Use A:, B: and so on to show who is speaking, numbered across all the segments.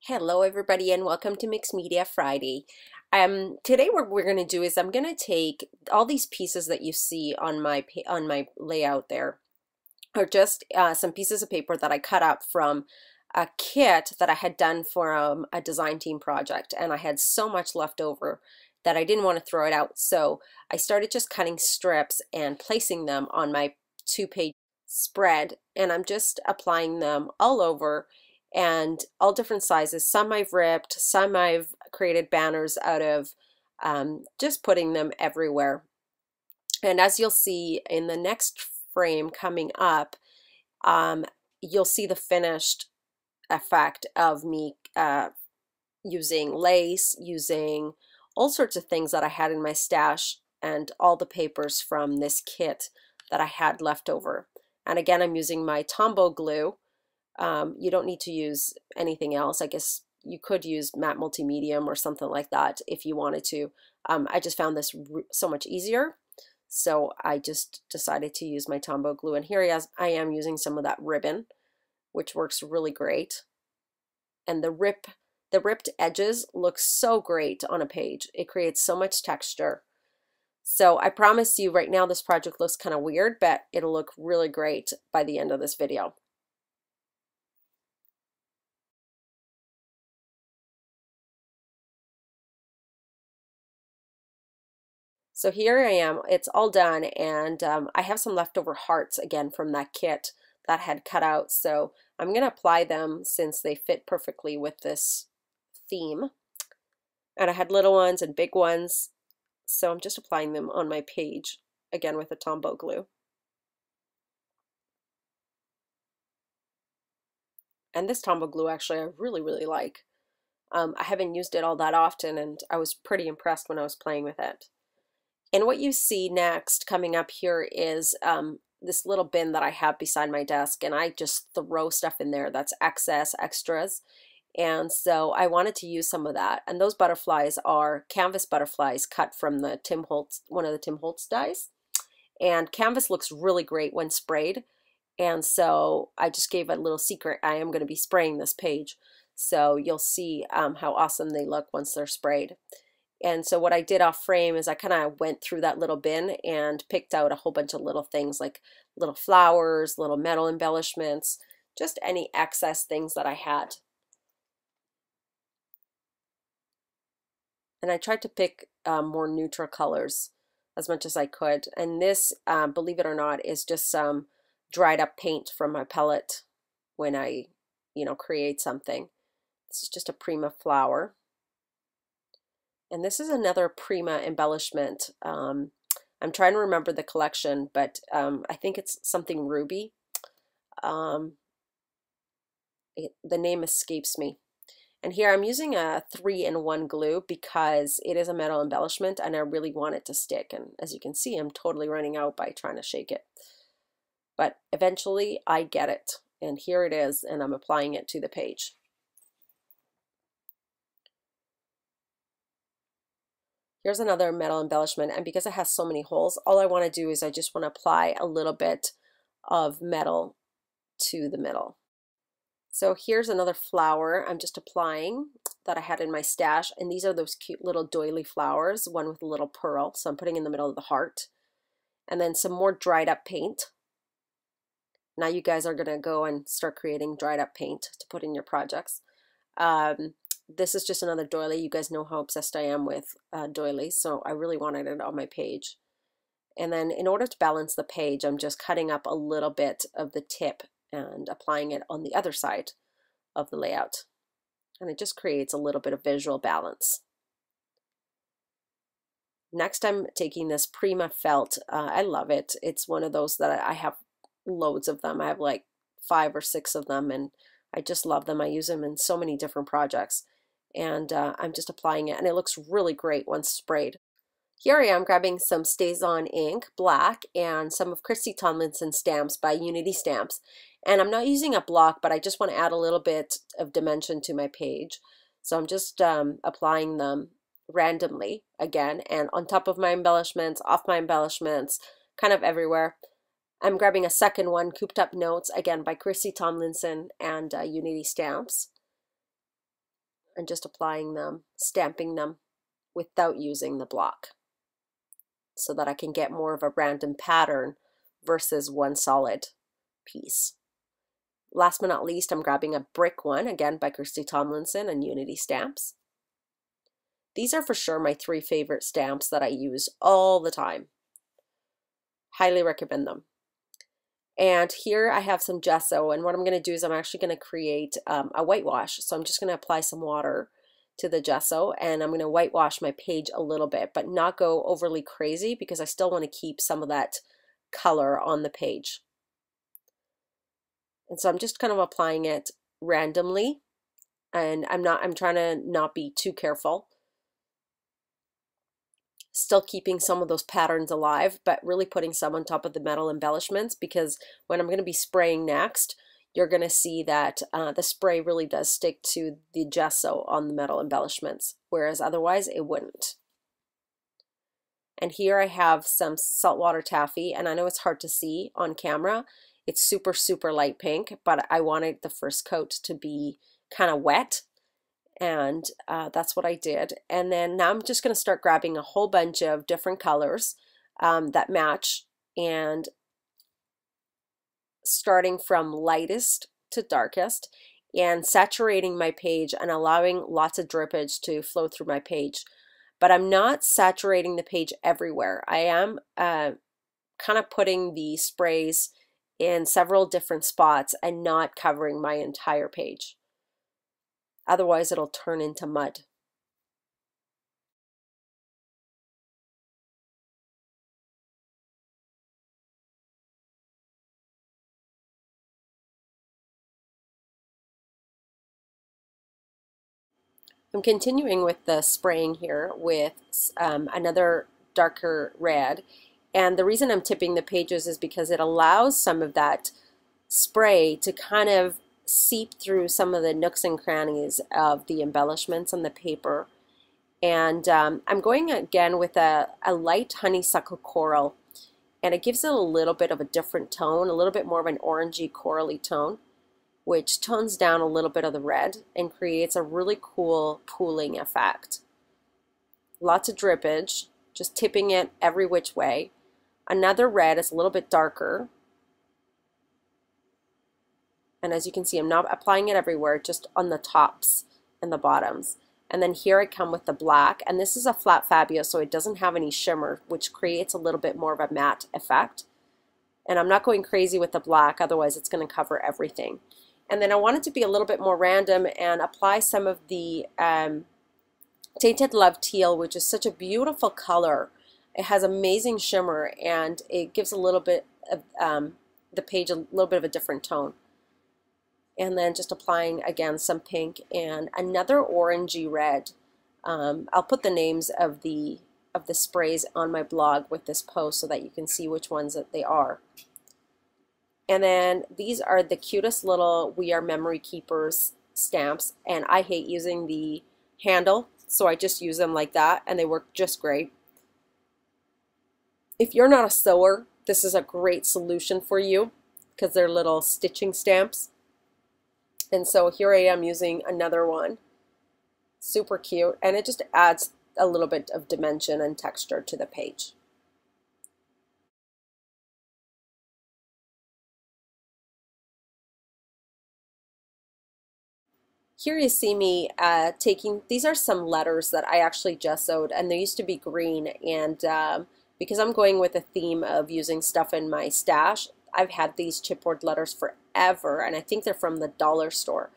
A: Hello everybody and welcome to Mixed Media Friday. Today what we're going to do is I'm going to take all these pieces that you see on my layout there are just some pieces of paper that I cut up from a kit that I had done for a design team project, and I had so much left over that I didn't want to throw it out. So I started just cutting strips and placing them on my 2-page spread, and I'm just applying them all over and all different sizes. Some I've ripped, some I've created banners out of, just putting them everywhere. And as you'll see in the next frame coming up, you'll see the finished effect of me using lace, using all sorts of things that I had in my stash, and all the papers from this kit that I had left over. And again, I'm using my Tombow glue. You don't need to use anything else. I guess you could use matte multimedium or something like that if you wanted to. I just found this so much easier, so I just decided to use my Tombow glue. And here I am using some of that ribbon, which works really great. And the ripped edges look so great on a page. It creates so much texture. So I promise you right now this project looks kind of weird, but it'll look really great by the end of this video. So here I am, it's all done, and I have some leftover hearts again from that kit that had cut out. So I'm going to apply them since they fit perfectly with this theme. And I had little ones and big ones, so I'm just applying them on my page again with the Tombow glue. And this Tombow glue actually I really like. I haven't used it all that often, and I was pretty impressed when I was playing with it. And what you see next coming up here is this little bin that I have beside my desk, and I just throw stuff in there that's excess, extras. And so I wanted to use some of that. And those butterflies are canvas butterflies cut from the one of the Tim Holtz dies. And canvas looks really great when sprayed. And so I just gave a little secret. I am going to be spraying this page. So you'll see how awesome they look once they're sprayed. And so what I did off frame is I kind of went through that little bin and picked out a whole bunch of little things like little flowers, little metal embellishments, just any excess things that I had. And I tried to pick more neutral colors as much as I could. And this, believe it or not, is just some dried up paint from my palette when I, create something. This is just a Prima flower. And this is another Prima embellishment. I'm trying to remember the collection, but I think it's something ruby. The name escapes me. And here I'm using a 3-in-1 glue because it is a metal embellishment and I really want it to stick. And as you can see, I'm totally running out by trying to shake it. But eventually I get it. And here it is, and I'm applying it to the page. Here's another metal embellishment, and because it has so many holes, all I want to do is I just want to apply a little bit of metal to the middle. So here's another flower I'm just applying that I had in my stash, and these are those cute little doily flowers, one with a little pearl, so I'm putting in the middle of the heart. And then some more dried up paint. Now you guys are going to go and start creating dried up paint to put in your projects. This is just another doily. You guys know how obsessed I am with doilies, so I really wanted it on my page. And then in order to balance the page, I'm just cutting up a little bit of the tip and applying it on the other side of the layout. And it just creates a little bit of visual balance. Next, I'm taking this Prima felt. I love it. It's one of those that I have loads of them. I have like 5 or 6 of them, and I just love them. I use them in so many different projects. And I'm just applying it, and it looks really great once sprayed. Here I am grabbing some StazOn ink, black, and some of Christy Tomlinson stamps by Unity Stamps. And I'm not using a block, but I just want to add a little bit of dimension to my page. So I'm just applying them randomly again, and on top of my embellishments, off my embellishments, kind of everywhere. I'm grabbing a second one, Cooped Up Notes, again by Christy Tomlinson and Unity Stamps. and just applying them, stamping them without using the block so that I can get more of a random pattern versus one solid piece. Last but not least, I'm grabbing a brick one, again by Christy Tomlinson and Unity Stamps. These are for sure my 3 favorite stamps that I use all the time. Highly recommend them. And here I have some gesso, and what I'm going to do is I'm actually going to create a whitewash. So I'm just going to apply some water to the gesso, and I'm going to whitewash my page a little bit, but not go overly crazy because I still want to keep some of that color on the page. And so I'm just kind of applying it randomly, and I'm trying to not be too careful. Still keeping some of those patterns alive, but really putting some on top of the metal embellishments, because when I'm going to be spraying next, you're going to see that the spray really does stick to the gesso on the metal embellishments, whereas otherwise it wouldn't. And here I have some saltwater taffy, and I know it's hard to see on camera. It's super, super light pink, but I wanted the first coat to be kind of wet. And that's what I did. And then now I'm just going to start grabbing a whole bunch of different colors that match, and starting from lightest to darkest and saturating my page and allowing lots of drippage to flow through my page. But I'm not saturating the page everywhere. I am kind of putting the sprays in several different spots and not covering my entire page. Otherwise, it'll turn into mud. I'm continuing with the spraying here with another darker red. And the reason I'm tipping the pages is because it allows some of that spray to kind of seep through some of the nooks and crannies of the embellishments on the paper. And I'm going again with a light honeysuckle coral, and it gives it a little bit of a different tone, a little bit more of an orangey corally tone, which tones down a little bit of the red and creates a really cool pooling effect. Lots of drippage, just tipping it every which way. Another red is a little bit darker, and as you can see, I'm not applying it everywhere, just on the tops and the bottoms. And then here I come with the black, and this is a flat fabia, so it doesn't have any shimmer, which creates a little bit more of a matte effect. And I'm not going crazy with the black, otherwise it's going to cover everything. And then I wanted to be a little bit more random and apply some of the Tainted Love Teal, which is such a beautiful color. It has amazing shimmer, and it gives a little bit of the page a little bit of a different tone. And then just applying again some pink and another orangey red. I'll put the names of the sprays on my blog with this post so that you can see which ones that they are. And then these are the cutest little We Are Memory Keepers stamps, and I hate using the handle, so I just use them like that, and they work just great. If you're not a sewer, this is a great solution for you because they're little stitching stamps. And so here I am using another one. Super cute, and it just adds a little bit of dimension and texture to the page. Here you see me taking, these are some letters that I actually gessoed, and they used to be green, and because I'm going with a theme of using stuff in my stash, I've had these chipboard letters forever, and I think they're from the dollar store.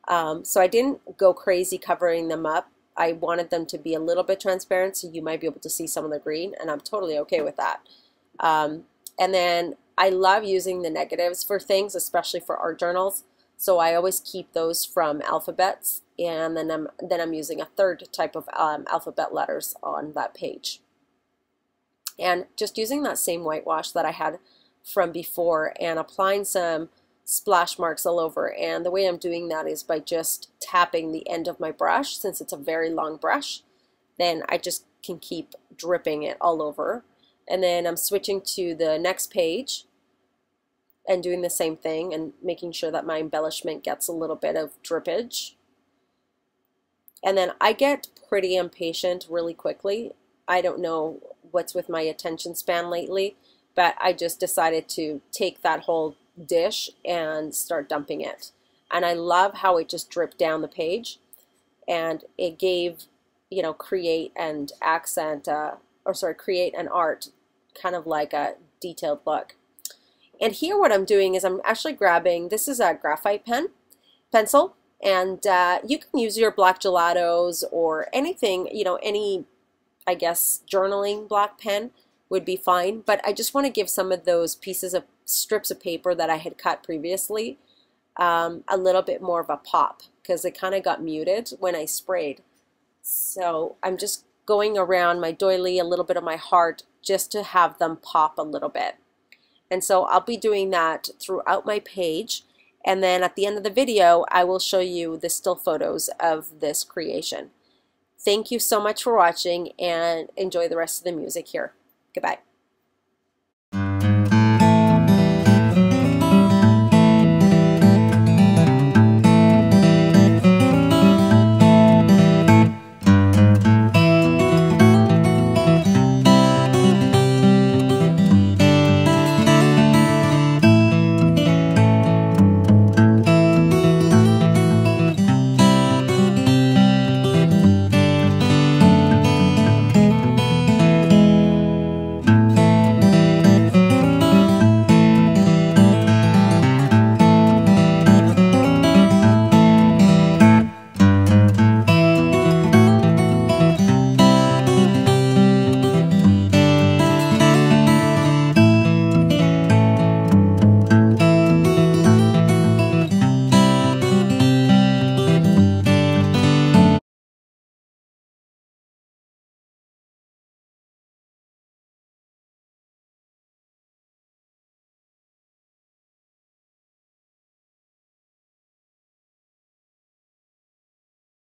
A: So I didn't go crazy covering them up. I wanted them to be a little bit transparent so you might be able to see some of the green, and I'm totally okay with that. And then I love using the negatives for things, especially for art journals. So I always keep those from alphabets, and then I'm using a third type of alphabet letters on that page. And just using that same whitewash that I had from before and applying some splash marks all over. And the way I'm doing that is by just tapping the end of my brush. Since it's a very long brush, then I just can keep dripping it all over. And then I'm switching to the next page and doing the same thing and making sure that my embellishment gets a little bit of drippage. And then I get pretty impatient really quickly. I don't know what's with my attention span lately, but I just decided to take that whole dish and start dumping it. And I love how it just dripped down the page, and it gave, you know, create and accent, or sorry, create an art, kind of like a detailed look. And here what I'm doing is I'm actually grabbing, this is a graphite pencil, and you can use your black gelatos or anything, you know, any, I guess, journaling black pen would be fine. But I just want to give some of those pieces of strips of paper that I had cut previously a little bit more of a pop, because it kind of got muted when I sprayed. So I'm just going around my doily, a little bit of my heart, just to have them pop a little bit. And so I'll be doing that throughout my page. And then at the end of the video, I will show you the still photos of this creation. Thank you so much for watching, and enjoy the rest of the music here. Goodbye.